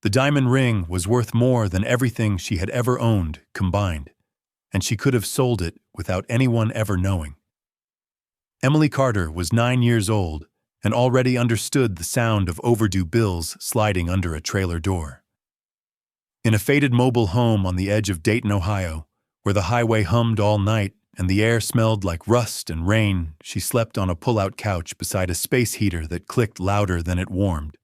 The diamond ring was worth more than everything she had ever owned combined, and she could have sold it without anyone ever knowing. Emily Carter was 9 years old and already understood the sound of overdue bills sliding under a trailer door. In a faded mobile home on the edge of Dayton, Ohio, where the highway hummed all night and the air smelled like rust and rain, she slept on a pull-out couch beside a space heater that clicked louder than it warmed.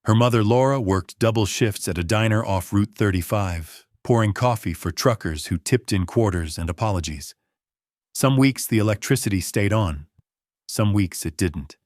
Her mother, Laura, worked double shifts at a diner off Route 35, pouring coffee for truckers who tipped in quarters and apologies. Some weeks the electricity stayed on, some weeks it didn't.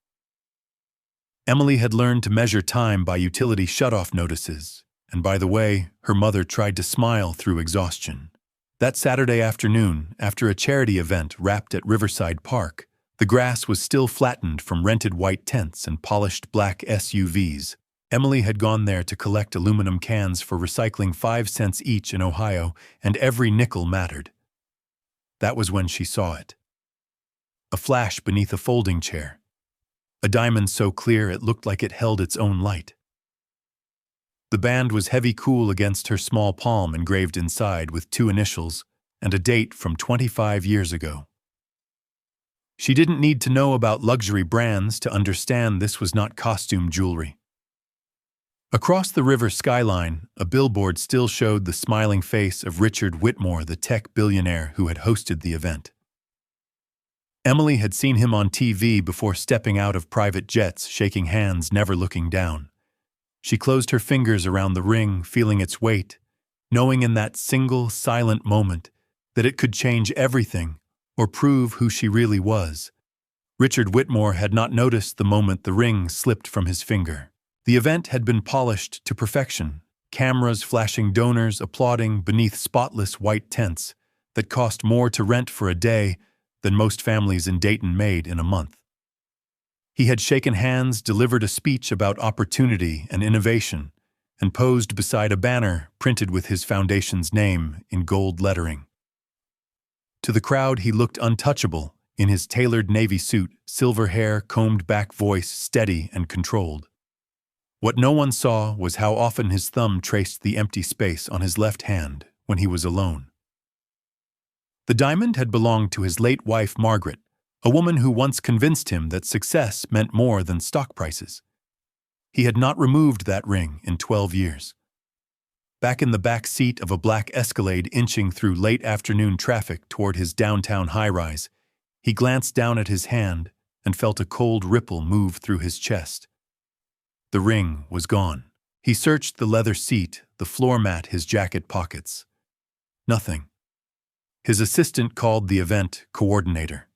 Emily had learned to measure time by utility shutoff notices, and by the way, her mother tried to smile through exhaustion. That Saturday afternoon, after a charity event wrapped at Riverside Park, the grass was still flattened from rented white tents and polished black SUVs. Emily had gone there to collect aluminum cans for recycling 5 cents each in Ohio, and every nickel mattered. That was when she saw it. A flash beneath a folding chair. A diamond so clear it looked like it held its own light. The band was heavy cool against her small palm, engraved inside with 2 initials and a date from 25 years ago. She didn't need to know about luxury brands to understand this was not costume jewelry. Across the river skyline, a billboard still showed the smiling face of Richard Whitmore, the tech billionaire who had hosted the event. Emily had seen him on TV before stepping out of private jets, shaking hands, never looking down. She closed her fingers around the ring, feeling its weight, knowing in that single, silent moment that it could change everything or prove who she really was. Richard Whitmore had not noticed the moment the ring slipped from his finger. The event had been polished to perfection, cameras flashing, donors applauding beneath spotless white tents that cost more to rent for a day than most families in Dayton made in a month. He had shaken hands, delivered a speech about opportunity and innovation, and posed beside a banner printed with his foundation's name in gold lettering. To the crowd he looked untouchable in his tailored navy suit, silver hair, combed back, voice steady and controlled. What no one saw was how often his thumb traced the empty space on his left hand when he was alone. The diamond had belonged to his late wife, Margaret, a woman who once convinced him that success meant more than stock prices. He had not removed that ring in 12 years. Back in the back seat of a black Escalade inching through late afternoon traffic toward his downtown high-rise, he glanced down at his hand and felt a cold ripple move through his chest. The ring was gone. He searched the leather seat, the floor mat, his jacket pockets. Nothing. His assistant called the event coordinator.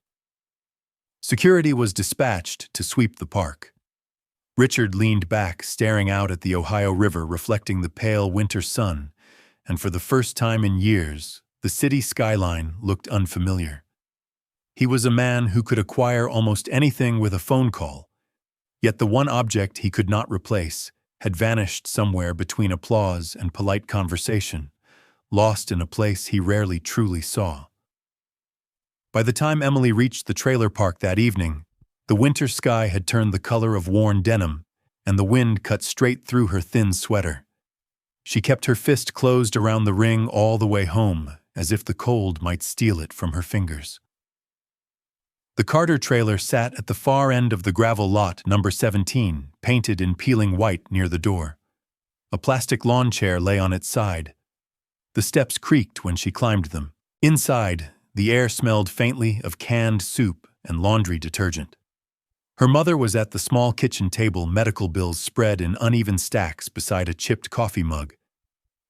Security was dispatched to sweep the park. Richard leaned back, staring out at the Ohio River reflecting the pale winter sun, and for the first time in years, the city skyline looked unfamiliar. He was a man who could acquire almost anything with a phone call, yet the one object he could not replace had vanished somewhere between applause and polite conversation, lost in a place he rarely truly saw. By the time Emily reached the trailer park that evening, the winter sky had turned the color of worn denim, and the wind cut straight through her thin sweater. She kept her fist closed around the ring all the way home, as if the cold might steal it from her fingers. The Carter trailer sat at the far end of the gravel lot, number 17, painted in peeling white near the door. A plastic lawn chair lay on its side. The steps creaked when she climbed them. Inside, the air smelled faintly of canned soup and laundry detergent. Her mother was at the small kitchen table, medical bills spread in uneven stacks beside a chipped coffee mug.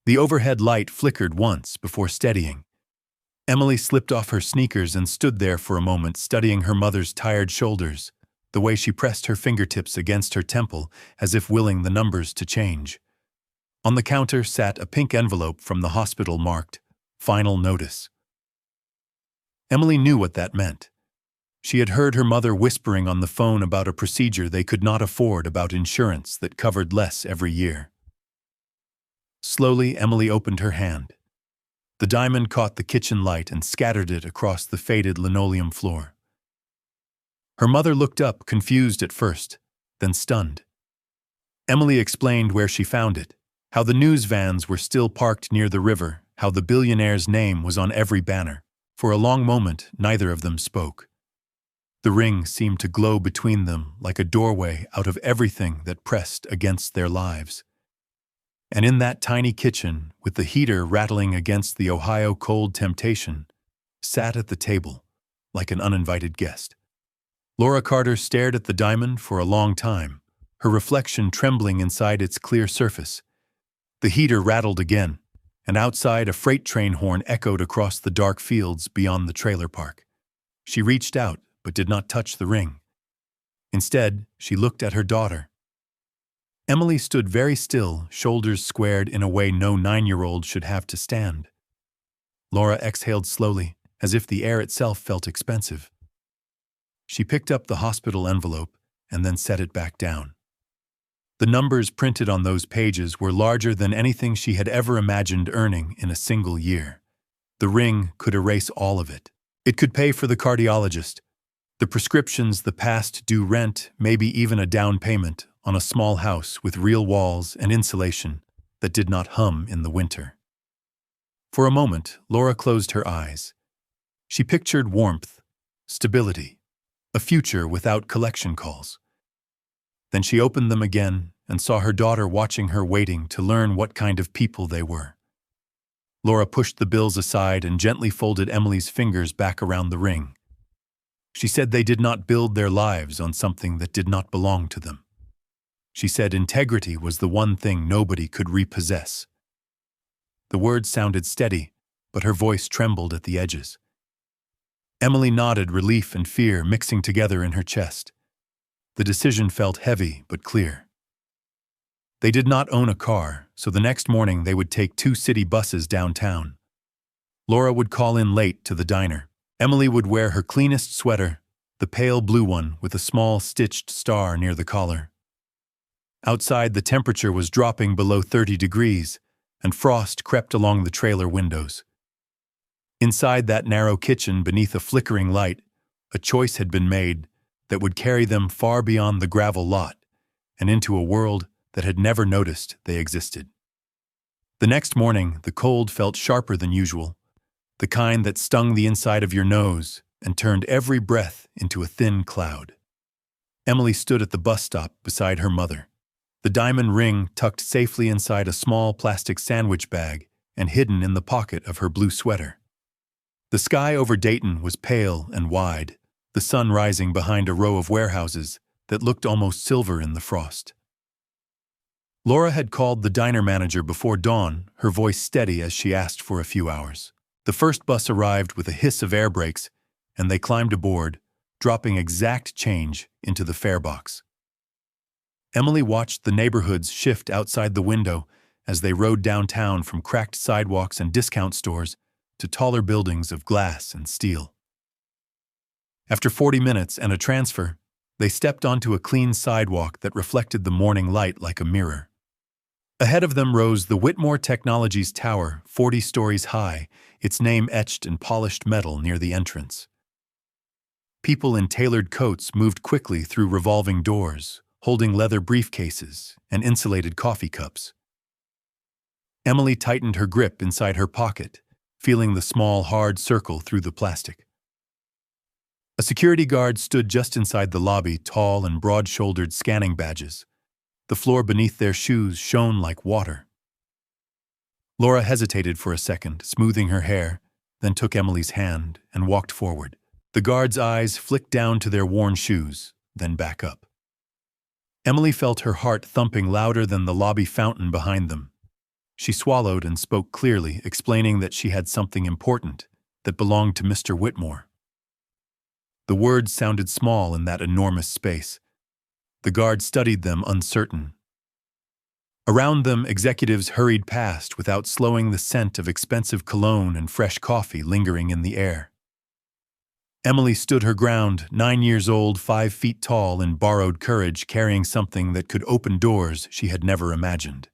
The overhead light flickered once before steadying. Emily slipped off her sneakers and stood there for a moment, studying her mother's tired shoulders, the way she pressed her fingertips against her temple as if willing the numbers to change. On the counter sat a pink envelope from the hospital marked "Final Notice." Emily knew what that meant. She had heard her mother whispering on the phone about a procedure they could not afford, about insurance that covered less every year. Slowly, Emily opened her hand. The diamond caught the kitchen light and scattered it across the faded linoleum floor. Her mother looked up, confused at first, then stunned. Emily explained where she found it. How the news vans were still parked near the river, how the billionaire's name was on every banner. For a long moment, neither of them spoke. The ring seemed to glow between them like a doorway out of everything that pressed against their lives. And in that tiny kitchen, with the heater rattling against the Ohio cold temptation, sat at the table, like an uninvited guest. Laura Carter stared at the diamond for a long time, her reflection trembling inside its clear surface. The heater rattled again, and outside a freight train horn echoed across the dark fields beyond the trailer park. She reached out, but did not touch the ring. Instead, she looked at her daughter. Emily stood very still, shoulders squared in a way no 9-year-old should have to stand. Laura exhaled slowly, as if the air itself felt expensive. She picked up the hospital envelope and then set it back down. The numbers printed on those pages were larger than anything she had ever imagined earning in a single year. The ring could erase all of it. It could pay for the cardiologist, the prescriptions, the past due rent, maybe even a down payment on a small house with real walls and insulation that did not hum in the winter. For a moment, Laura closed her eyes. She pictured warmth, stability, a future without collection calls. Then she opened them again and saw her daughter watching her, waiting to learn what kind of people they were. Laura pushed the bills aside and gently folded Emily's fingers back around the ring. She said they did not build their lives on something that did not belong to them. She said integrity was the one thing nobody could repossess. The words sounded steady, but her voice trembled at the edges. Emily nodded, relief and fear mixing together in her chest. The decision felt heavy but clear. They did not own a car, so the next morning they would take 2 city buses downtown. Laura would call in late to the diner. Emily would wear her cleanest sweater, the pale blue one with a small stitched star near the collar. Outside, the temperature was dropping below 30 degrees, and frost crept along the trailer windows. Inside that narrow kitchen, beneath a flickering light, a choice had been made that would carry them far beyond the gravel lot and into a world that had never noticed they existed. The next morning, the cold felt sharper than usual, the kind that stung the inside of your nose and turned every breath into a thin cloud. Emily stood at the bus stop beside her mother, the diamond ring tucked safely inside a small plastic sandwich bag and hidden in the pocket of her blue sweater. The sky over Dayton was pale and wide, the sun rising behind a row of warehouses that looked almost silver in the frost. Laura had called the diner manager before dawn, her voice steady as she asked for a few hours. The first bus arrived with a hiss of air brakes, and they climbed aboard, dropping exact change into the fare box. Emily watched the neighborhoods shift outside the window as they rode downtown from cracked sidewalks and discount stores to taller buildings of glass and steel. After 40 minutes and a transfer, they stepped onto a clean sidewalk that reflected the morning light like a mirror. Ahead of them rose the Whitmore Technologies Tower, 40 stories high, its name etched in polished metal near the entrance. People in tailored coats moved quickly through revolving doors, holding leather briefcases and insulated coffee cups. Emily tightened her grip inside her pocket, feeling the small, hard circle through the plastic. A security guard stood just inside the lobby, tall and broad-shouldered, scanning badges. The floor beneath their shoes shone like water. Laura hesitated for a second, smoothing her hair, then took Emily's hand and walked forward. The guard's eyes flicked down to their worn shoes, then back up. Emily felt her heart thumping louder than the lobby fountain behind them. She swallowed and spoke clearly, explaining that she had something important that belonged to Mr. Whitmore. The words sounded small in that enormous space. The guard studied them, uncertain. Around them, executives hurried past without slowing, the scent of expensive cologne and fresh coffee lingering in the air. Emily stood her ground, 9 years old, 5 feet tall, in borrowed courage, carrying something that could open doors she had never imagined.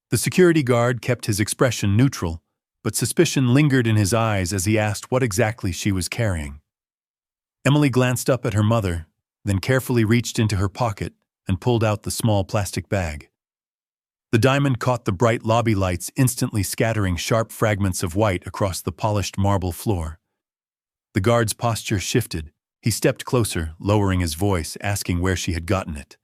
The security guard kept his expression neutral, but suspicion lingered in his eyes as he asked what exactly she was carrying. Emily glanced up at her mother, then carefully reached into her pocket and pulled out the small plastic bag. The diamond caught the bright lobby lights, instantly scattering sharp fragments of white across the polished marble floor. The guard's posture shifted. He stepped closer, lowering his voice, asking where she had gotten it.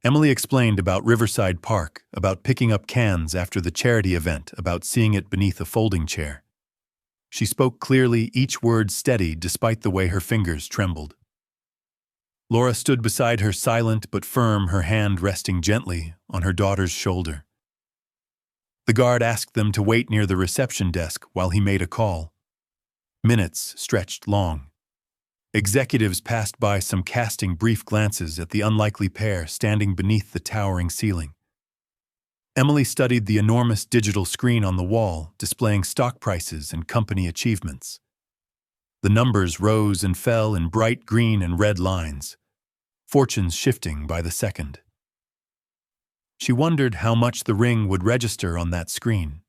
Emily explained about Riverside Park, about picking up cans after the charity event, about seeing it beneath a folding chair. She spoke clearly, each word steady despite the way her fingers trembled. Laura stood beside her, silent but firm, her hand resting gently on her daughter's shoulder. The guard asked them to wait near the reception desk while he made a call. Minutes stretched long. Executives passed by, some casting brief glances at the unlikely pair standing beneath the towering ceiling. Emily studied the enormous digital screen on the wall, displaying stock prices and company achievements. The numbers rose and fell in bright green and red lines, fortunes shifting by the second. She wondered how much the ring would register on that screen.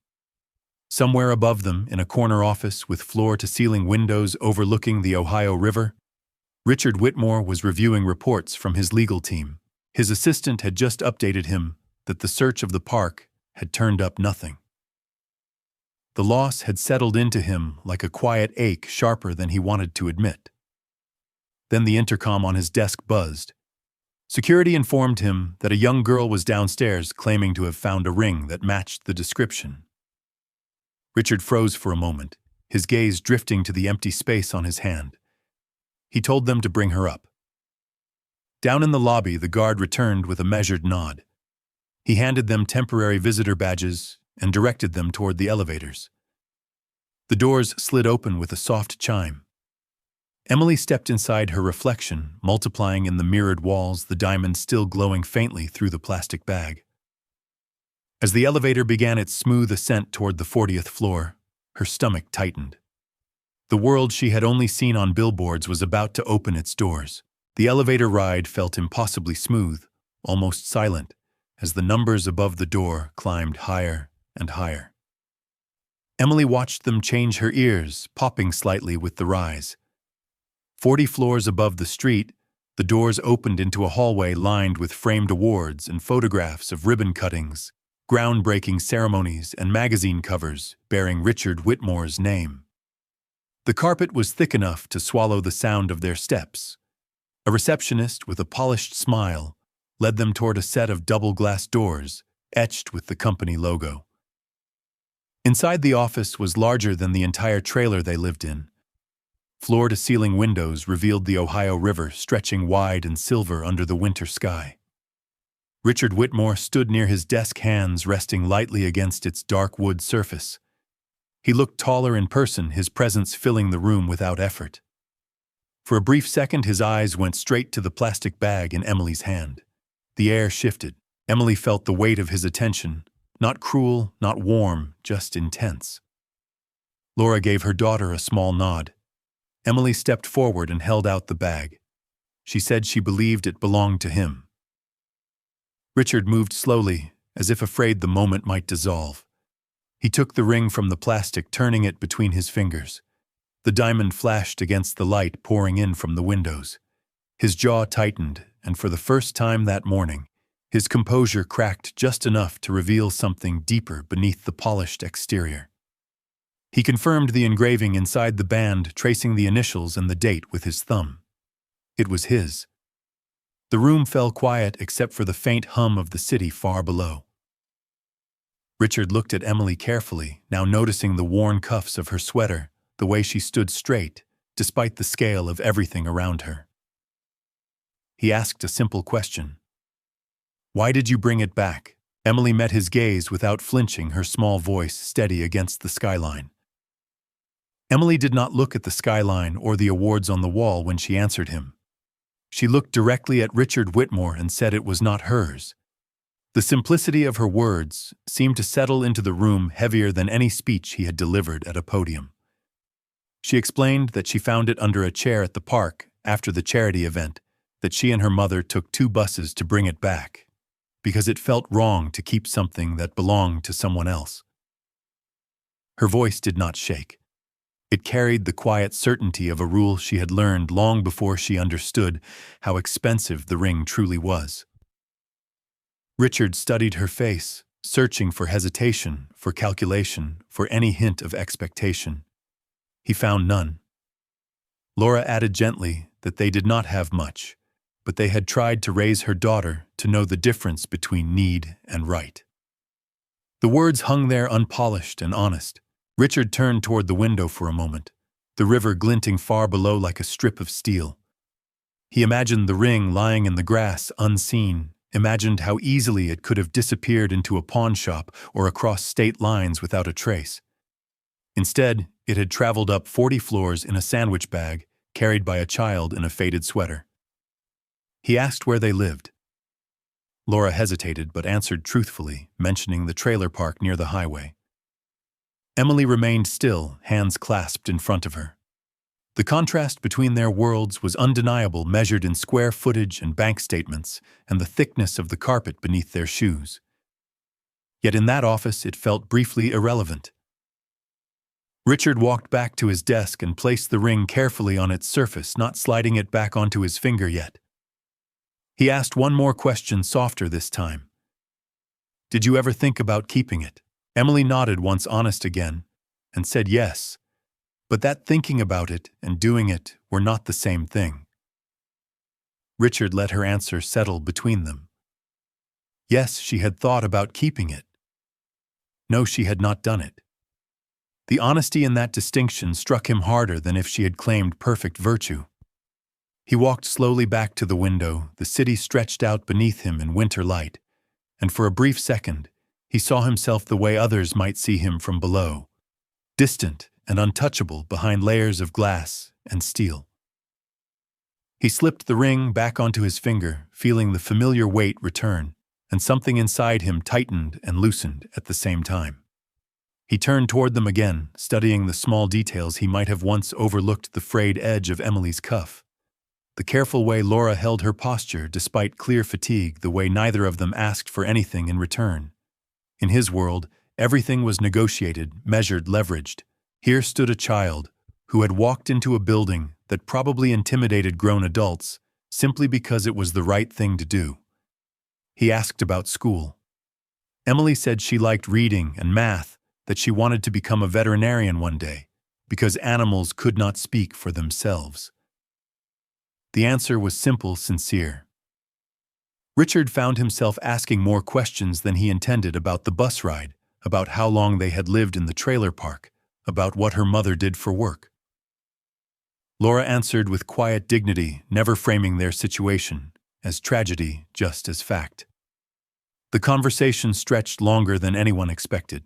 Somewhere above them, in a corner office with floor-to-ceiling windows overlooking the Ohio River, Richard Whitmore was reviewing reports from his legal team. His assistant had just updated him that the search of the park had turned up nothing. The loss had settled into him like a quiet ache, sharper than he wanted to admit. Then the intercom on his desk buzzed. Security informed him that a young girl was downstairs claiming to have found a ring that matched the description. Richard froze for a moment, his gaze drifting to the empty space on his hand. He told them to bring her up. Down in the lobby, the guard returned with a measured nod. He handed them temporary visitor badges and directed them toward the elevators. The doors slid open with a soft chime. Emily stepped inside her reflection, multiplying in the mirrored walls, the diamond still glowing faintly through the plastic bag. As the elevator began its smooth ascent toward the 40th floor, her stomach tightened. The world she had only seen on billboards was about to open its doors. The elevator ride felt impossibly smooth, almost silent, as the numbers above the door climbed higher and higher. Emily watched them change, her ears popping slightly with the rise. 40 floors above the street, the doors opened into a hallway lined with framed awards and photographs of ribbon cuttings, groundbreaking ceremonies, and magazine covers bearing Richard Whitmore's name. The carpet was thick enough to swallow the sound of their steps. A receptionist with a polished smile led them toward a set of double-glass doors etched with the company logo. Inside, the office was larger than the entire trailer they lived in. Floor-to-ceiling windows revealed the Ohio River stretching wide and silver under the winter sky. Richard Whitmore stood near his desk, hands resting lightly against its dark wood surface. He looked taller in person, his presence filling the room without effort. For a brief second, his eyes went straight to the plastic bag in Emily's hand. The air shifted. Emily felt the weight of his attention, not cruel, not warm, just intense. Laura gave her daughter a small nod. Emily stepped forward and held out the bag. She said she believed it belonged to him. Richard moved slowly, as if afraid the moment might dissolve. He took the ring from the plastic, turning it between his fingers. The diamond flashed against the light pouring in from the windows. His jaw tightened, and for the first time that morning, his composure cracked just enough to reveal something deeper beneath the polished exterior. He confirmed the engraving inside the band, tracing the initials and the date with his thumb. It was his. The room fell quiet except for the faint hum of the city far below. Richard looked at Emily carefully, now noticing the worn cuffs of her sweater, the way she stood straight, despite the scale of everything around her. He asked a simple question. "Why did you bring it back?" Emily met his gaze without flinching, her small voice steady against the skyline. Emily did not look at the skyline or the awards on the wall when she answered him. She looked directly at Richard Whitmore and said it was not hers. The simplicity of her words seemed to settle into the room heavier than any speech he had delivered at a podium. She explained that she found it under a chair at the park after the charity event, that she and her mother took 2 buses to bring it back, because it felt wrong to keep something that belonged to someone else. Her voice did not shake. It carried the quiet certainty of a rule she had learned long before she understood how expensive the ring truly was. Richard studied her face, searching for hesitation, for calculation, for any hint of expectation. He found none. Laura added gently that they did not have much, but they had tried to raise her daughter to know the difference between need and right. The words hung there unpolished and honest. Richard turned toward the window for a moment, the river glinting far below like a strip of steel. He imagined the ring lying in the grass unseen, imagined how easily it could have disappeared into a pawn shop or across state lines without a trace. Instead, it had traveled up 40 floors in a sandwich bag, carried by a child in a faded sweater. He asked where they lived. Laura hesitated but answered truthfully, mentioning the trailer park near the highway. Emily remained still, hands clasped in front of her. The contrast between their worlds was undeniable, measured in square footage and bank statements, and the thickness of the carpet beneath their shoes. Yet in that office it felt briefly irrelevant. Richard walked back to his desk and placed the ring carefully on its surface, not sliding it back onto his finger yet. He asked one more question, softer this time. "Did you ever think about keeping it?" Emily nodded, once honest again, and said yes, but that thinking about it and doing it were not the same thing. Richard let her answer settle between them. Yes, she had thought about keeping it. No, she had not done it. The honesty in that distinction struck him harder than if she had claimed perfect virtue. He walked slowly back to the window, the city stretched out beneath him in winter light, and for a brief second, he saw himself the way others might see him from below, distant and untouchable behind layers of glass and steel. He slipped the ring back onto his finger, feeling the familiar weight return, and something inside him tightened and loosened at the same time. He turned toward them again, studying the small details he might have once overlooked: the frayed edge of Emily's cuff, the careful way Laura held her posture despite clear fatigue, the way neither of them asked for anything in return. In his world, everything was negotiated, measured, leveraged. Here stood a child who had walked into a building that probably intimidated grown adults simply because it was the right thing to do. He asked about school. Emily said she liked reading and math, that she wanted to become a veterinarian one day, because animals could not speak for themselves. The answer was simple, sincere. Richard found himself asking more questions than he intended about the bus ride, about how long they had lived in the trailer park, about what her mother did for work. Laura answered with quiet dignity, never framing their situation as tragedy, just as fact. The conversation stretched longer than anyone expected.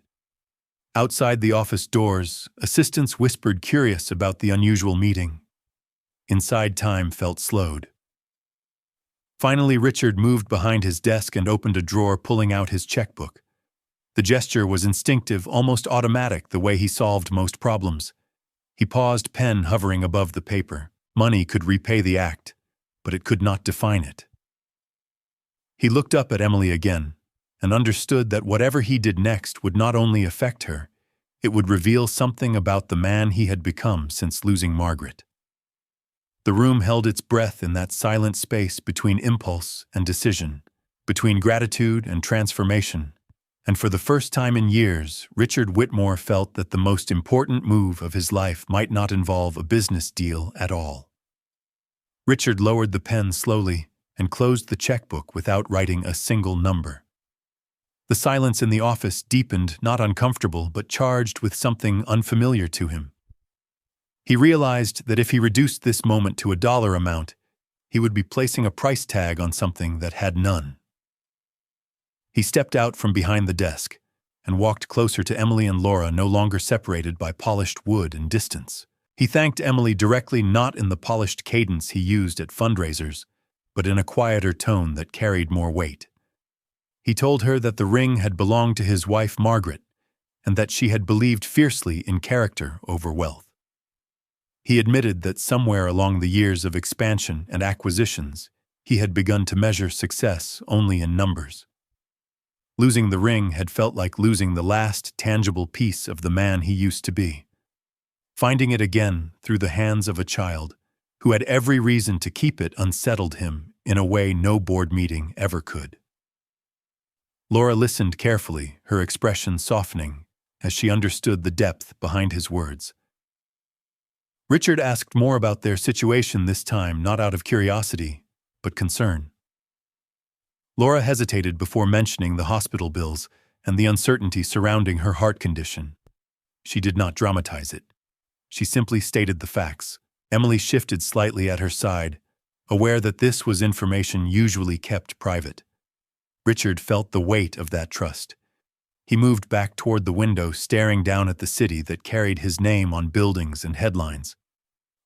Outside the office doors, assistants whispered, curious about the unusual meeting. Inside, time felt slowed. Finally, Richard moved behind his desk and opened a drawer, pulling out his checkbook. The gesture was instinctive, almost automatic, the way he solved most problems. He paused, pen hovering above the paper. Money could repay the act, but it could not define it. He looked up at Emily again and understood that whatever he did next would not only affect her, it would reveal something about the man he had become since losing Margaret. The room held its breath in that silent space between impulse and decision, between gratitude and transformation, and for the first time in years, Richard Whitmore felt that the most important move of his life might not involve a business deal at all. Richard lowered the pen slowly and closed the checkbook without writing a single number. The silence in the office deepened, not uncomfortable, but charged with something unfamiliar to him. He realized that if he reduced this moment to a dollar amount, he would be placing a price tag on something that had none. He stepped out from behind the desk and walked closer to Emily and Laura, no longer separated by polished wood and distance. He thanked Emily directly, not in the polished cadence he used at fundraisers, but in a quieter tone that carried more weight. He told her that the ring had belonged to his wife Margaret, and that she had believed fiercely in character over wealth. He admitted that somewhere along the years of expansion and acquisitions, he had begun to measure success only in numbers. Losing the ring had felt like losing the last tangible piece of the man he used to be. Finding it again through the hands of a child who had every reason to keep it unsettled him in a way no board meeting ever could. Laura listened carefully, her expression softening, as she understood the depth behind his words. Richard asked more about their situation this time, not out of curiosity, but concern. Laura hesitated before mentioning the hospital bills and the uncertainty surrounding her heart condition. She did not dramatize it. She simply stated the facts. Emily shifted slightly at her side, aware that this was information usually kept private. Richard felt the weight of that trust. He moved back toward the window, staring down at the city that carried his name on buildings and headlines.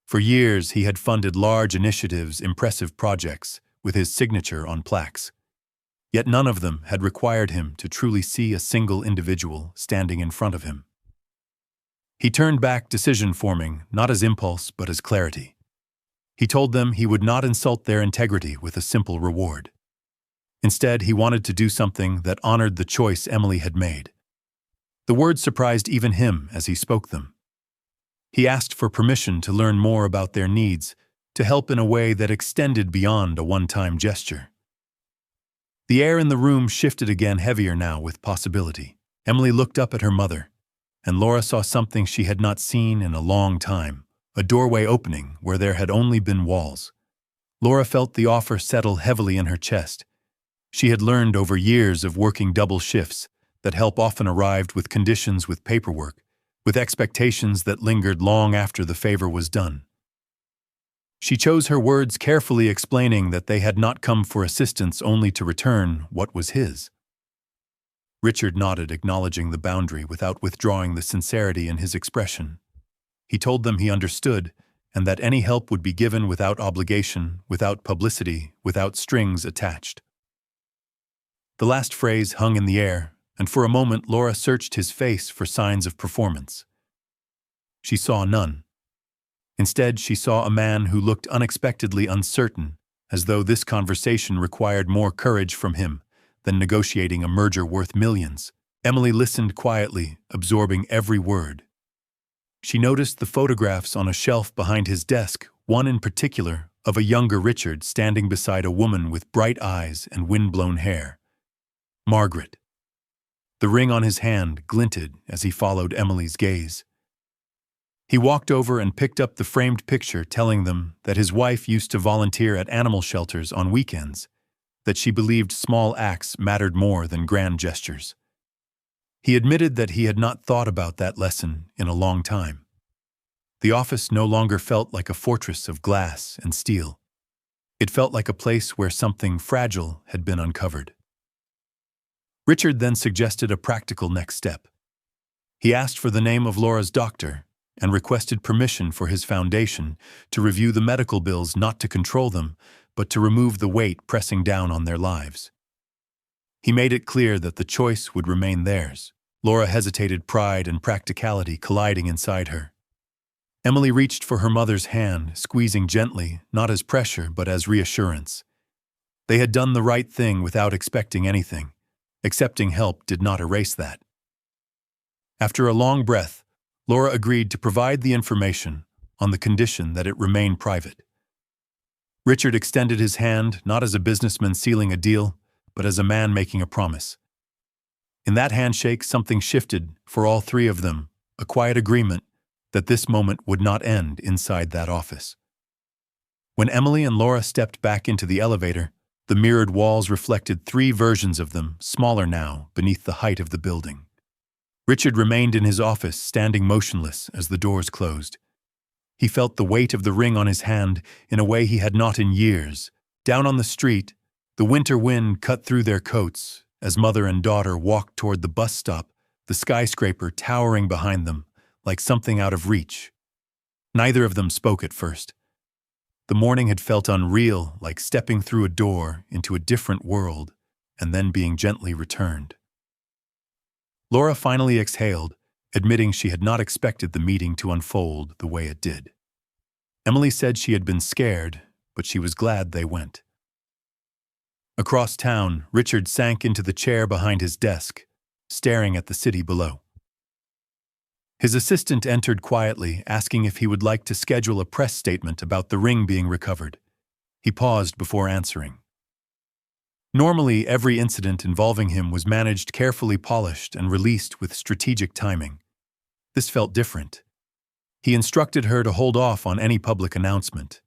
For years, he had funded large initiatives, impressive projects, with his signature on plaques. Yet none of them had required him to truly see a single individual standing in front of him. He turned back decision-forming, not as impulse but as clarity. He told them he would not insult their integrity with a simple reward. Instead, he wanted to do something that honored the choice Emily had made. The words surprised even him as he spoke them. He asked for permission to learn more about their needs, to help in a way that extended beyond a one-time gesture. The air in the room shifted again, heavier now with possibility. Emily looked up at her mother, and Laura saw something she had not seen in a long time, a doorway opening where there had only been walls. Laura felt the offer settle heavily in her chest. She had learned over years of working double shifts that help often arrived with conditions, with paperwork, with expectations that lingered long after the favor was done. She chose her words carefully, explaining that they had not come for assistance only to return what was his. Richard nodded, acknowledging the boundary without withdrawing the sincerity in his expression. He told them he understood, and that any help would be given without obligation, without publicity, without strings attached. The last phrase hung in the air, and for a moment Laura searched his face for signs of performance. She saw none. Instead, she saw a man who looked unexpectedly uncertain, as though this conversation required more courage from him than negotiating a merger worth millions. Emily listened quietly, absorbing every word. She noticed the photographs on a shelf behind his desk, one in particular of a younger Richard standing beside a woman with bright eyes and wind-blown hair. Margaret. The ring on his hand glinted as he followed Emily's gaze. He walked over and picked up the framed picture, telling them that his wife used to volunteer at animal shelters on weekends, that she believed small acts mattered more than grand gestures. He admitted that he had not thought about that lesson in a long time. The office no longer felt like a fortress of glass and steel. It felt like a place where something fragile had been uncovered. Richard then suggested a practical next step. He asked for the name of Laura's doctor and requested permission for his foundation to review the medical bills, not to control them, but to remove the weight pressing down on their lives. He made it clear that the choice would remain theirs. Laura hesitated, pride and practicality colliding inside her. Emily reached for her mother's hand, squeezing gently, not as pressure but as reassurance. They had done the right thing without expecting anything. Accepting help did not erase that. After a long breath, Laura agreed to provide the information on the condition that it remain private. Richard extended his hand, not as a businessman sealing a deal, but as a man making a promise. In that handshake, something shifted for all three of them, a quiet agreement that this moment would not end inside that office. When Emily and Laura stepped back into the elevator, the mirrored walls reflected three versions of them, smaller now, beneath the height of the building. Richard remained in his office, standing motionless as the doors closed. He felt the weight of the ring on his hand in a way he had not in years. Down on the street, the winter wind cut through their coats as mother and daughter walked toward the bus stop, the skyscraper towering behind them like something out of reach. Neither of them spoke at first. The morning had felt unreal, like stepping through a door into a different world and then being gently returned. Laura finally exhaled, admitting she had not expected the meeting to unfold the way it did. Emily said she had been scared, but she was glad they went. Across town, Richard sank into the chair behind his desk, staring at the city below. His assistant entered quietly, asking if he would like to schedule a press statement about the ring being recovered. He paused before answering. Normally, every incident involving him was managed carefully polished and released with strategic timing. This felt different. He instructed her to hold off on any public announcement.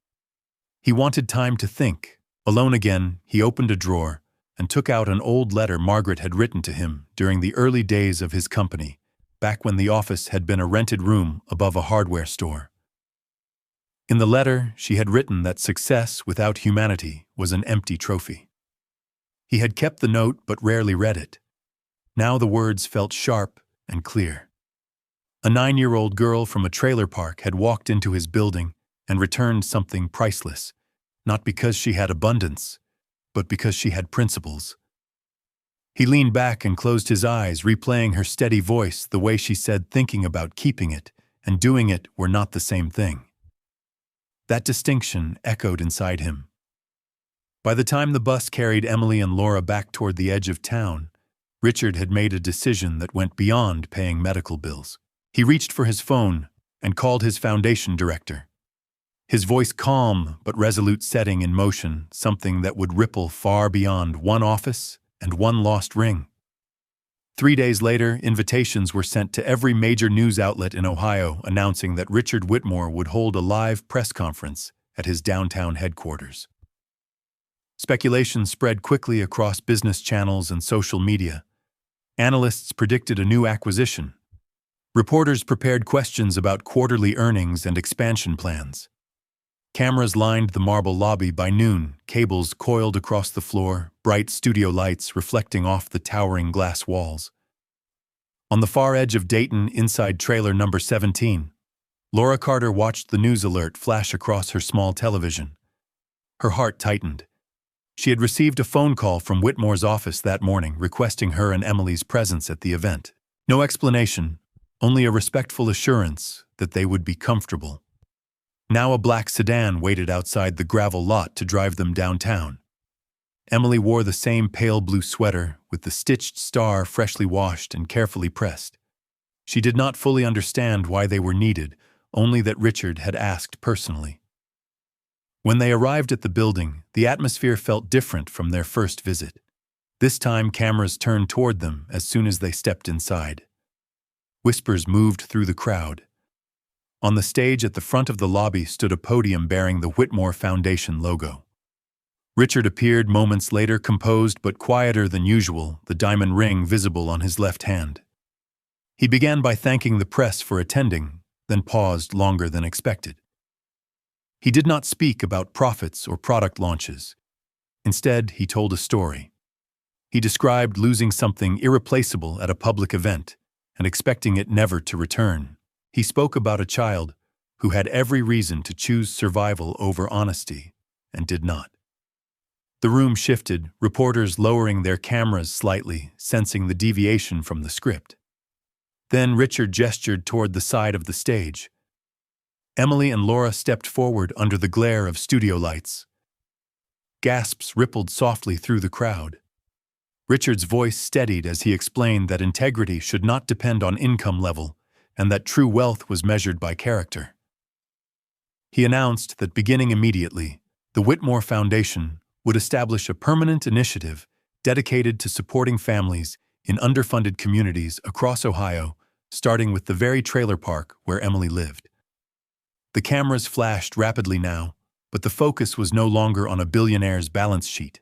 He wanted time to think. Alone again, he opened a drawer and took out an old letter Margaret had written to him during the early days of his company, back when the office had been a rented room above a hardware store. In the letter, she had written that success without humanity was an empty trophy. He had kept the note but rarely read it. Now the words felt sharp and clear. A 9-year-old girl from a trailer park had walked into his building and returned something priceless, not because she had abundance, but because she had principles. He leaned back and closed his eyes, replaying her steady voice, the way she said thinking about keeping it and doing it were not the same thing. That distinction echoed inside him. By the time the bus carried Emily and Laura back toward the edge of town, Richard had made a decision that went beyond paying medical bills. He reached for his phone and called his foundation director. His voice calm but resolute, setting in motion something that would ripple far beyond one office and one lost ring. 3 days later, invitations were sent to every major news outlet in Ohio announcing that Richard Whitmore would hold a live press conference at his downtown headquarters. Speculation spread quickly across business channels and social media. Analysts predicted a new acquisition. Reporters prepared questions about quarterly earnings and expansion plans. Cameras lined the marble lobby by noon, cables coiled across the floor, bright studio lights reflecting off the towering glass walls. On the far edge of Dayton, inside trailer number 17, Laura Carter watched the news alert flash across her small television. Her heart tightened. She had received a phone call from Whitmore's office that morning requesting her and Emily's presence at the event. No explanation, only a respectful assurance that they would be comfortable. Now a black sedan waited outside the gravel lot to drive them downtown. Emily wore the same pale blue sweater with the stitched star freshly washed and carefully pressed. She did not fully understand why they were needed, only that Richard had asked personally. When they arrived at the building, the atmosphere felt different from their first visit. This time, cameras turned toward them as soon as they stepped inside. Whispers moved through the crowd. On the stage at the front of the lobby stood a podium bearing the Whitmore Foundation logo. Richard appeared moments later, composed but quieter than usual, the diamond ring visible on his left hand. He began by thanking the press for attending, then paused longer than expected. He did not speak about profits or product launches. Instead, he told a story. He described losing something irreplaceable at a public event and expecting it never to return. He spoke about a child who had every reason to choose survival over honesty and did not. The room shifted, reporters lowering their cameras slightly, sensing the deviation from the script. Then Richard gestured toward the side of the stage. Emily and Laura stepped forward under the glare of studio lights. Gasps rippled softly through the crowd. Richard's voice steadied as he explained that integrity should not depend on income level and that true wealth was measured by character. He announced that beginning immediately, the Whitmore Foundation would establish a permanent initiative dedicated to supporting families in underfunded communities across Ohio, starting with the very trailer park where Emily lived. The cameras flashed rapidly now, but the focus was no longer on a billionaire's balance sheet.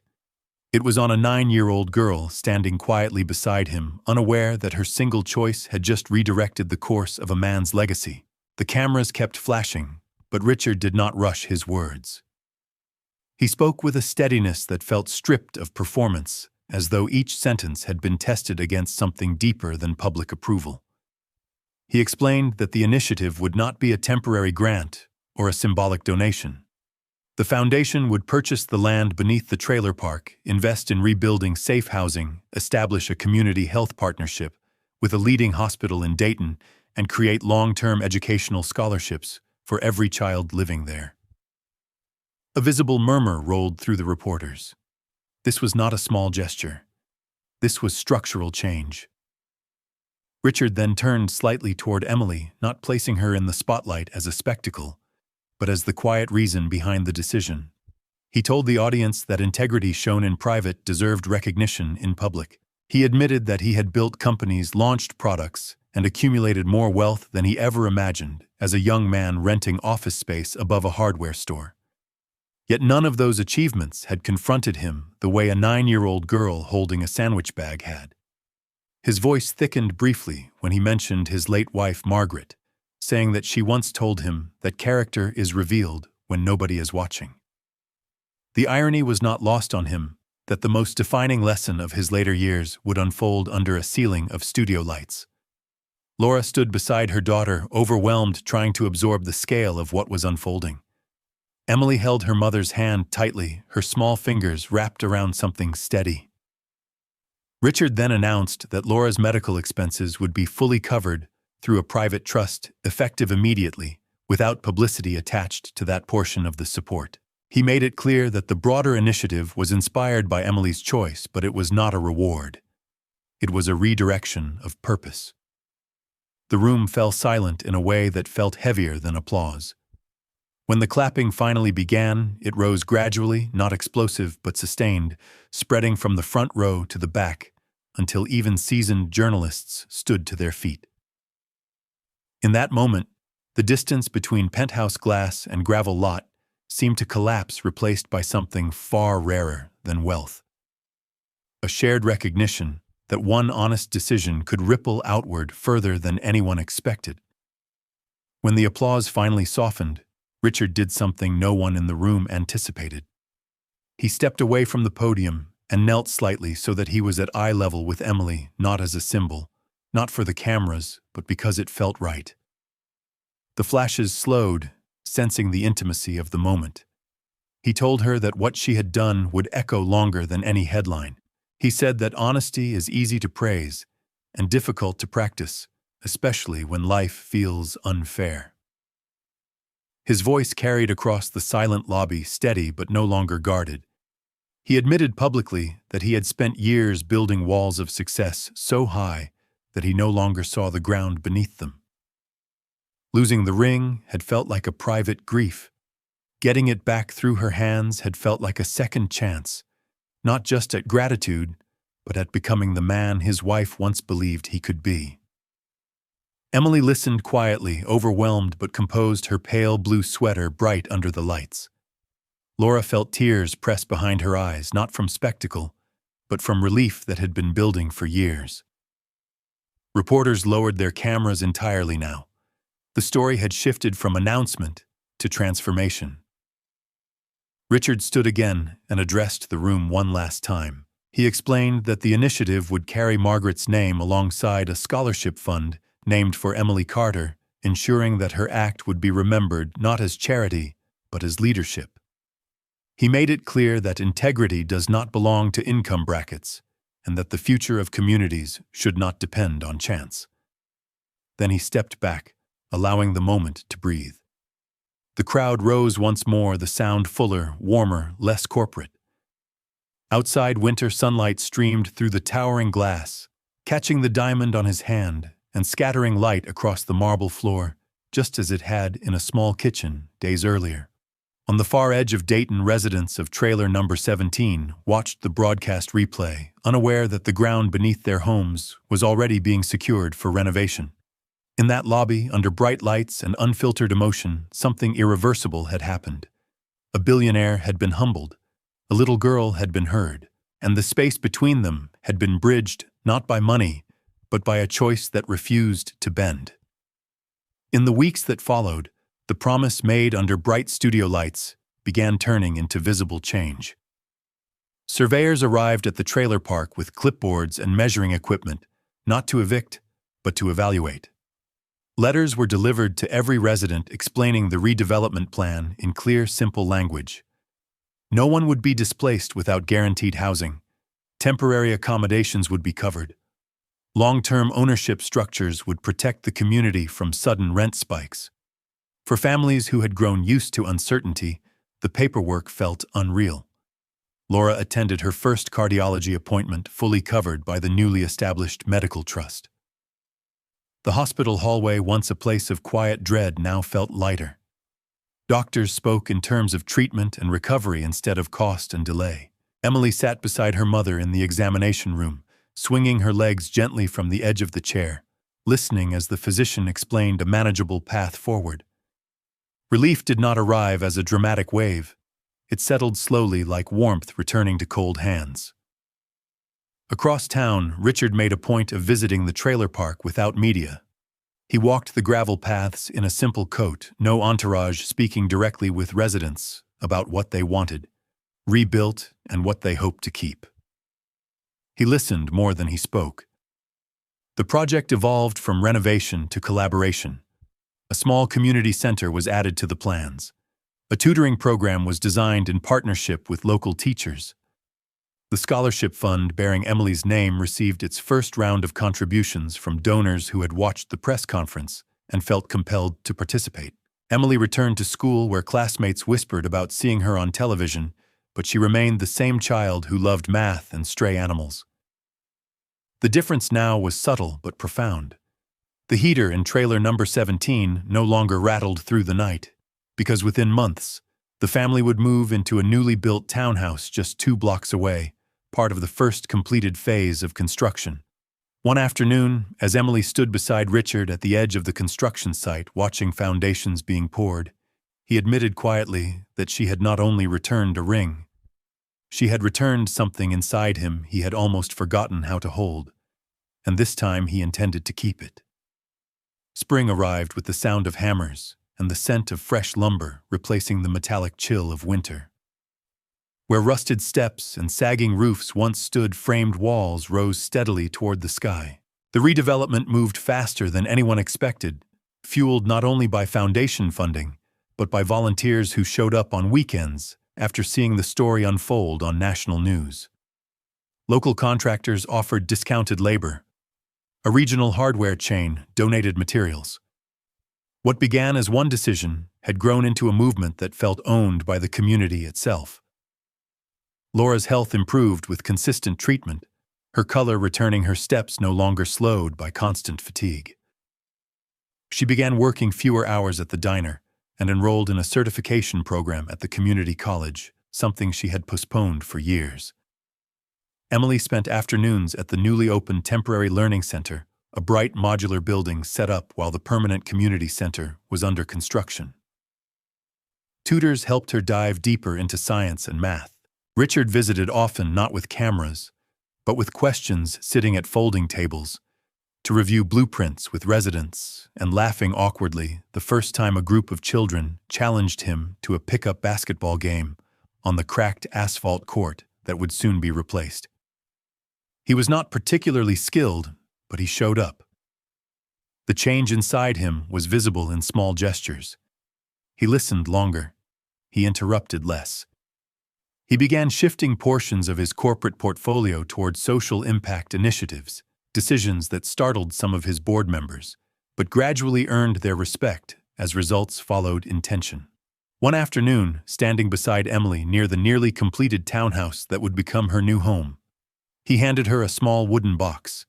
It was on a 9-year-old girl standing quietly beside him, unaware that her single choice had just redirected the course of a man's legacy. The cameras kept flashing, but Richard did not rush his words. He spoke with a steadiness that felt stripped of performance, as though each sentence had been tested against something deeper than public approval. He explained that the initiative would not be a temporary grant or a symbolic donation. The foundation would purchase the land beneath the trailer park, invest in rebuilding safe housing, establish a community health partnership with a leading hospital in Dayton, and create long-term educational scholarships for every child living there. A visible murmur rolled through the reporters. This was not a small gesture. This was structural change. Richard then turned slightly toward Emily, not placing her in the spotlight as a spectacle, but as the quiet reason behind the decision. He told the audience that integrity shown in private deserved recognition in public. He admitted that he had built companies, launched products, and accumulated more wealth than he ever imagined as a young man renting office space above a hardware store. Yet none of those achievements had confronted him the way a 9-year-old girl holding a sandwich bag had. His voice thickened briefly when he mentioned his late wife, Margaret, saying that she once told him that character is revealed when nobody is watching. The irony was not lost on him that the most defining lesson of his later years would unfold under a ceiling of studio lights. Laura stood beside her daughter, overwhelmed, trying to absorb the scale of what was unfolding. Emily held her mother's hand tightly, her small fingers wrapped around something steady. Richard then announced that Laura's medical expenses would be fully covered through a private trust, effective immediately, without publicity attached to that portion of the support. He made it clear that the broader initiative was inspired by Emily's choice, but it was not a reward. It was a redirection of purpose. The room fell silent in a way that felt heavier than applause. When the clapping finally began, it rose gradually, not explosive but sustained, spreading from the front row to the back, until even seasoned journalists stood to their feet. In that moment, the distance between penthouse glass and gravel lot seemed to collapse, replaced by something far rarer than wealth. A shared recognition that one honest decision could ripple outward further than anyone expected. When the applause finally softened, Richard did something no one in the room anticipated. He stepped away from the podium and knelt slightly so that he was at eye level with Emily, not as a symbol, not for the cameras, but because it felt right. The flashes slowed, sensing the intimacy of the moment. He told her that what she had done would echo longer than any headline. He said that honesty is easy to praise and difficult to practice, especially when life feels unfair. His voice carried across the silent lobby, steady but no longer guarded. He admitted publicly that he had spent years building walls of success so high that he no longer saw the ground beneath them. Losing the ring had felt like a private grief. Getting it back through her hands had felt like a second chance, not just at gratitude, but at becoming the man his wife once believed he could be. Emily listened quietly, overwhelmed but composed, her pale blue sweater bright under the lights. Laura felt tears press behind her eyes, not from spectacle, but from relief that had been building for years. Reporters lowered their cameras entirely now. The story had shifted from announcement to transformation. Richard stood again and addressed the room one last time. He explained that the initiative would carry Margaret's name alongside a scholarship fund named for Emily Carter, ensuring that her act would be remembered not as charity, but as leadership. He made it clear that integrity does not belong to income brackets, and that the future of communities should not depend on chance. Then he stepped back, allowing the moment to breathe. The crowd rose once more, the sound fuller, warmer, less corporate. Outside, winter sunlight streamed through the towering glass, catching the diamond on his hand and scattering light across the marble floor, just as it had in a small kitchen days earlier. On the far edge of Dayton, residents of trailer number 17 watched the broadcast replay, unaware that the ground beneath their homes was already being secured for renovation. In that lobby, under bright lights and unfiltered emotion, something irreversible had happened. A billionaire had been humbled, a little girl had been heard, and the space between them had been bridged not by money, but by a choice that refused to bend. In the weeks that followed, the promise made under bright studio lights began turning into visible change. Surveyors arrived at the trailer park with clipboards and measuring equipment, not to evict, but to evaluate. Letters were delivered to every resident explaining the redevelopment plan in clear, simple language. No one would be displaced without guaranteed housing. Temporary accommodations would be covered. Long-term ownership structures would protect the community from sudden rent spikes. For families who had grown used to uncertainty, the paperwork felt unreal. Laura attended her first cardiology appointment fully covered by the newly established medical trust. The hospital hallway, once a place of quiet dread, now felt lighter. Doctors spoke in terms of treatment and recovery instead of cost and delay. Emily sat beside her mother in the examination room, swinging her legs gently from the edge of the chair, listening as the physician explained a manageable path forward. Relief did not arrive as a dramatic wave. It settled slowly like warmth returning to cold hands. Across town, Richard made a point of visiting the trailer park without media. He walked the gravel paths in a simple coat, no entourage, speaking directly with residents about what they wanted, rebuilt, and what they hoped to keep. He listened more than he spoke. The project evolved from renovation to collaboration. A small community center was added to the plans. A tutoring program was designed in partnership with local teachers. The scholarship fund bearing Emily's name received its first round of contributions from donors who had watched the press conference and felt compelled to participate. Emily returned to school where classmates whispered about seeing her on television, but she remained the same child who loved math and stray animals. The difference now was subtle but profound. The heater in trailer number 17 no longer rattled through the night, because within months, the family would move into a newly built townhouse just 2 blocks away, part of the first completed phase of construction. One afternoon, as Emily stood beside Richard at the edge of the construction site watching foundations being poured, he admitted quietly that she had not only returned a ring, she had returned something inside him he had almost forgotten how to hold, and this time he intended to keep it. Spring arrived with the sound of hammers and the scent of fresh lumber replacing the metallic chill of winter. Where rusted steps and sagging roofs once stood, framed walls rose steadily toward the sky. The redevelopment moved faster than anyone expected, fueled not only by foundation funding, but by volunteers who showed up on weekends after seeing the story unfold on national news. Local contractors offered discounted labor. A regional hardware chain donated materials. What began as one decision had grown into a movement that felt owned by the community itself. Laura's health improved with consistent treatment, her color returning, her steps no longer slowed by constant fatigue. She began working fewer hours at the diner and enrolled in a certification program at the community college, something she had postponed for years. Emily spent afternoons at the newly opened Temporary Learning Center, a bright modular building set up while the permanent community center was under construction. Tutors helped her dive deeper into science and math. Richard visited often, not with cameras, but with questions, sitting at folding tables, to review blueprints with residents and laughing awkwardly the first time a group of children challenged him to a pickup basketball game on the cracked asphalt court that would soon be replaced. He was not particularly skilled, but he showed up. The change inside him was visible in small gestures. He listened longer. He interrupted less. He began shifting portions of his corporate portfolio toward social impact initiatives, decisions that startled some of his board members, but gradually earned their respect as results followed intention. One afternoon, standing beside Emily near the nearly completed townhouse that would become her new home, he handed her a small wooden box.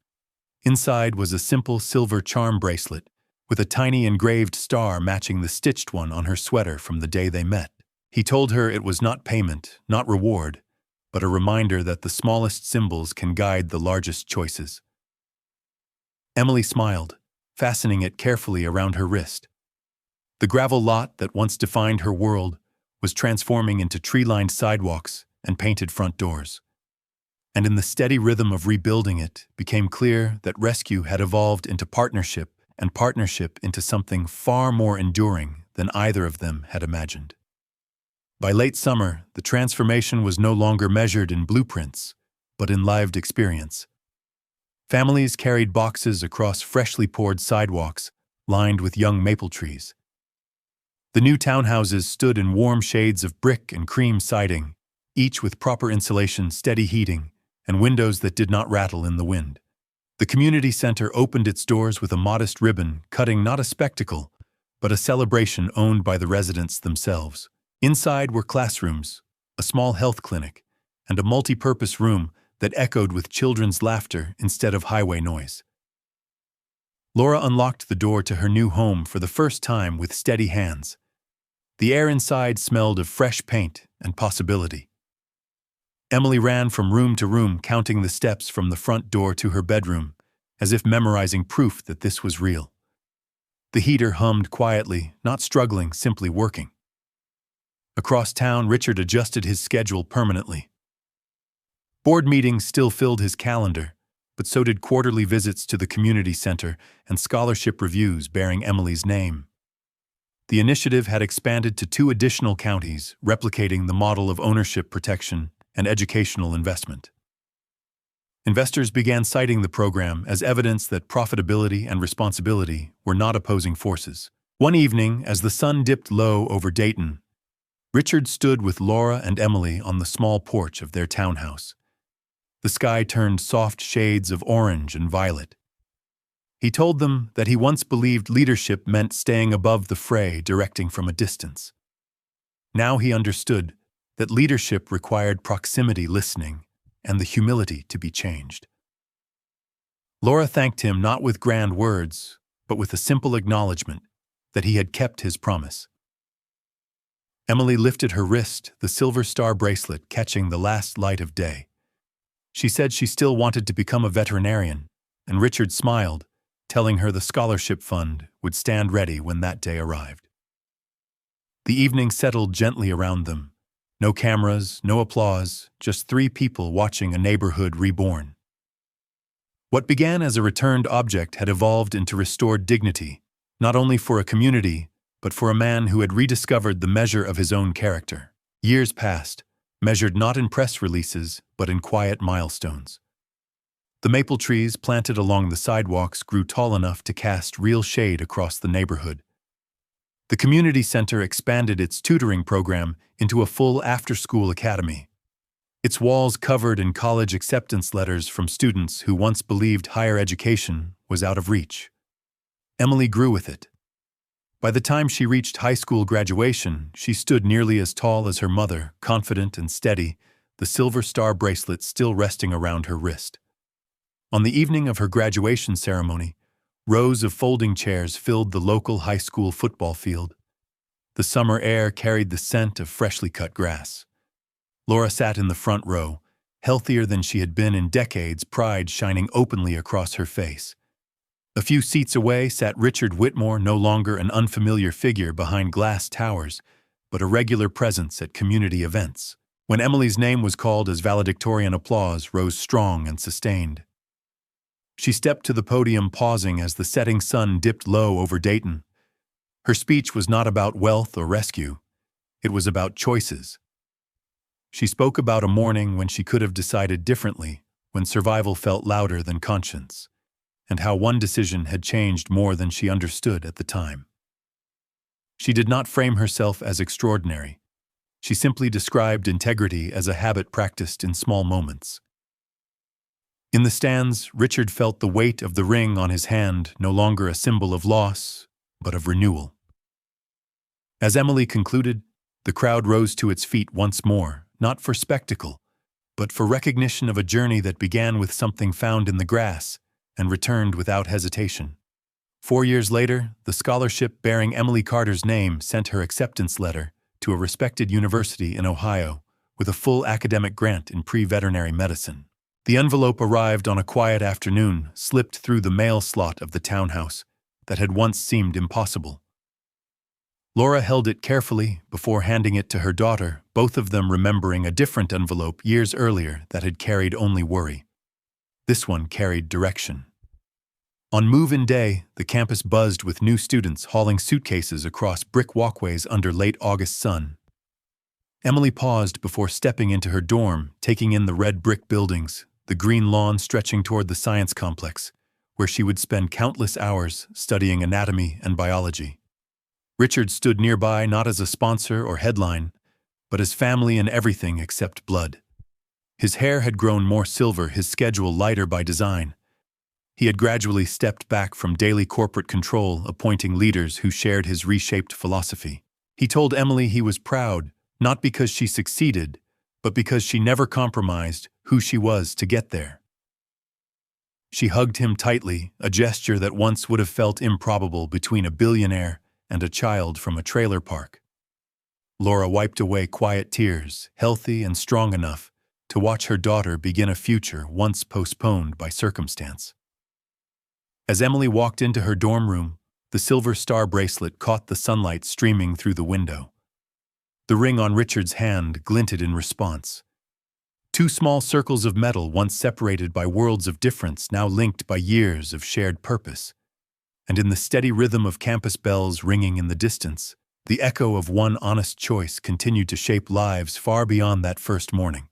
Inside was a simple silver charm bracelet with a tiny engraved star matching the stitched one on her sweater from the day they met. He told her it was not payment, not reward, but a reminder that the smallest symbols can guide the largest choices. Emily smiled, fastening it carefully around her wrist. The gravel lot that once defined her world was transforming into tree-lined sidewalks and painted front doors. And in the steady rhythm of rebuilding it became clear that rescue had evolved into partnership, and partnership into something far more enduring than either of them had imagined. By late summer, the transformation was no longer measured in blueprints, but in lived experience. Families carried boxes across freshly poured sidewalks, lined with young maple trees. The new townhouses stood in warm shades of brick and cream siding, each with proper insulation, steady heating, and windows that did not rattle in the wind. The community center opened its doors with a modest ribbon cutting not a spectacle, but a celebration owned by the residents themselves. Inside were classrooms, a small health clinic, and a multi-purpose room that echoed with children's laughter instead of highway noise. Laura unlocked the door to her new home for the first time with steady hands. The air inside smelled of fresh paint and possibility. Emily ran from room to room, counting the steps from the front door to her bedroom, as if memorizing proof that this was real. The heater hummed quietly, not struggling, simply working. Across town, Richard adjusted his schedule permanently. Board meetings still filled his calendar, but so did quarterly visits to the community center and scholarship reviews bearing Emily's name. The initiative had expanded to 2 additional counties, replicating the model of ownership protection and educational investment. Investors began citing the program as evidence that profitability and responsibility were not opposing forces. One evening, as the sun dipped low over Dayton, Richard stood with Laura and Emily on the small porch of their townhouse. The sky turned soft shades of orange and violet. He told them that he once believed leadership meant staying above the fray, directing from a distance. Now he understood that leadership required proximity, listening, and the humility to be changed. Laura thanked him not with grand words, but with a simple acknowledgement that he had kept his promise. Emily lifted her wrist, the silver star bracelet catching the last light of day. She said she still wanted to become a veterinarian, and Richard smiled, telling her the scholarship fund would stand ready when that day arrived. The evening settled gently around them. No cameras, no applause, just 3 people watching a neighborhood reborn. What began as a returned object had evolved into restored dignity, not only for a community, but for a man who had rediscovered the measure of his own character. Years passed, measured not in press releases, but in quiet milestones. The maple trees planted along the sidewalks grew tall enough to cast real shade across the neighborhood. The community center expanded its tutoring program into a full after-school academy. Its walls covered in college acceptance letters from students who once believed higher education was out of reach. Emily grew with it. By the time she reached high school graduation, she stood nearly as tall as her mother, confident and steady, the silver star bracelet still resting around her wrist. On the evening of her graduation ceremony, rows of folding chairs filled the local high school football field. The summer air carried the scent of freshly cut grass. Laura sat in the front row, healthier than she had been in decades, pride shining openly across her face. A few seats away sat Richard Whitmore, no longer an unfamiliar figure behind glass towers, but a regular presence at community events. When Emily's name was called, as valedictorian applause rose strong and sustained. She stepped to the podium, pausing as the setting sun dipped low over Dayton. Her speech was not about wealth or rescue. It was about choices. She spoke about a morning when she could have decided differently, when survival felt louder than conscience, and how one decision had changed more than she understood at the time. She did not frame herself as extraordinary. She simply described integrity as a habit practiced in small moments. In the stands, Richard felt the weight of the ring on his hand, no longer a symbol of loss, but of renewal. As Emily concluded, the crowd rose to its feet once more, not for spectacle, but for recognition of a journey that began with something found in the grass and returned without hesitation. 4 years later, the scholarship bearing Emily Carter's name sent her acceptance letter to a respected university in Ohio with a full academic grant in pre-veterinary medicine. The envelope arrived on a quiet afternoon, slipped through the mail slot of the townhouse that had once seemed impossible. Laura held it carefully before handing it to her daughter, both of them remembering a different envelope years earlier that had carried only worry. This one carried direction. On move-in day, the campus buzzed with new students hauling suitcases across brick walkways under late August sun. Emily paused before stepping into her dorm, taking in the red brick buildings, the green lawn stretching toward the science complex, where she would spend countless hours studying anatomy and biology. Richard stood nearby not as a sponsor or headline, but as family and everything except blood. His hair had grown more silver, his schedule lighter by design. He had gradually stepped back from daily corporate control, appointing leaders who shared his reshaped philosophy. He told Emily he was proud, not because she succeeded, but because she never compromised who she was to get there. She hugged him tightly, a gesture that once would have felt improbable between a billionaire and a child from a trailer park. Laura wiped away quiet tears, healthy and strong enough to watch her daughter begin a future once postponed by circumstance. As Emily walked into her dorm room, the silver star bracelet caught the sunlight streaming through the window. The ring on Richard's hand glinted in response. Two small circles of metal, once separated by worlds of difference, now linked by years of shared purpose. And in the steady rhythm of campus bells ringing in the distance, the echo of one honest choice continued to shape lives far beyond that first morning.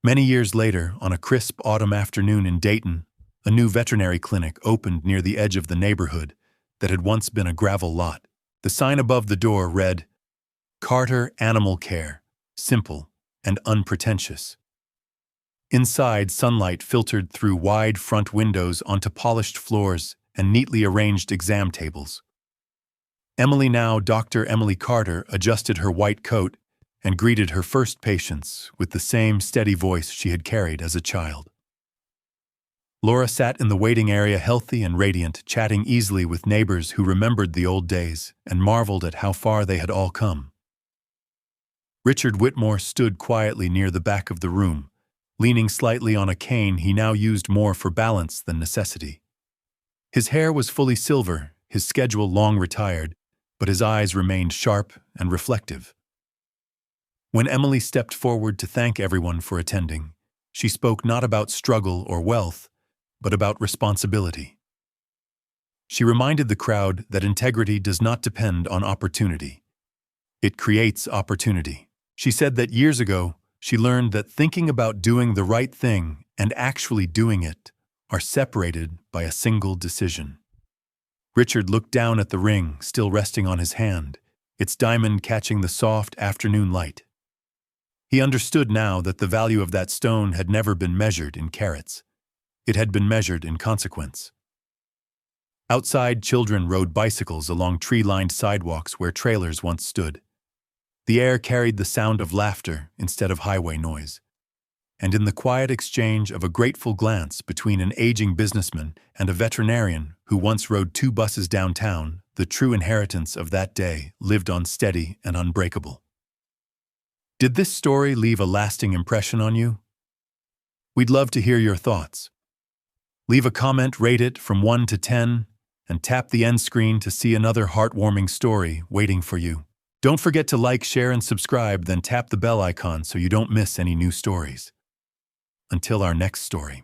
Many years later, on a crisp autumn afternoon in Dayton, a new veterinary clinic opened near the edge of the neighborhood that had once been a gravel lot. The sign above the door read, "Carter Animal Care, simple and unpretentious." Inside, sunlight filtered through wide front windows onto polished floors and neatly arranged exam tables. Emily, now Dr. Emily Carter, adjusted her white coat and greeted her first patients with the same steady voice she had carried as a child. Laura sat in the waiting area, healthy and radiant, chatting easily with neighbors who remembered the old days and marveled at how far they had all come. Richard Whitmore stood quietly near the back of the room, leaning slightly on a cane he now used more for balance than necessity. His hair was fully silver, his schedule long retired, but his eyes remained sharp and reflective. When Emily stepped forward to thank everyone for attending, she spoke not about struggle or wealth, but about responsibility. She reminded the crowd that integrity does not depend on opportunity. It creates opportunity. She said that years ago, she learned that thinking about doing the right thing and actually doing it are separated by a single decision. Richard looked down at the ring, still resting on his hand, its diamond catching the soft afternoon light. He understood now that the value of that stone had never been measured in carats. It had been measured in consequence. Outside, children rode bicycles along tree-lined sidewalks where trailers once stood. The air carried the sound of laughter instead of highway noise. And in the quiet exchange of a grateful glance between an aging businessman and a veterinarian who once rode 2 buses downtown, the true inheritance of that day lived on, steady and unbreakable. Did this story leave a lasting impression on you? We'd love to hear your thoughts. Leave a comment, rate it from 1 to 10, and tap the end screen to see another heartwarming story waiting for you. Don't forget to like, share, and subscribe, then tap the bell icon so you don't miss any new stories. Until our next story.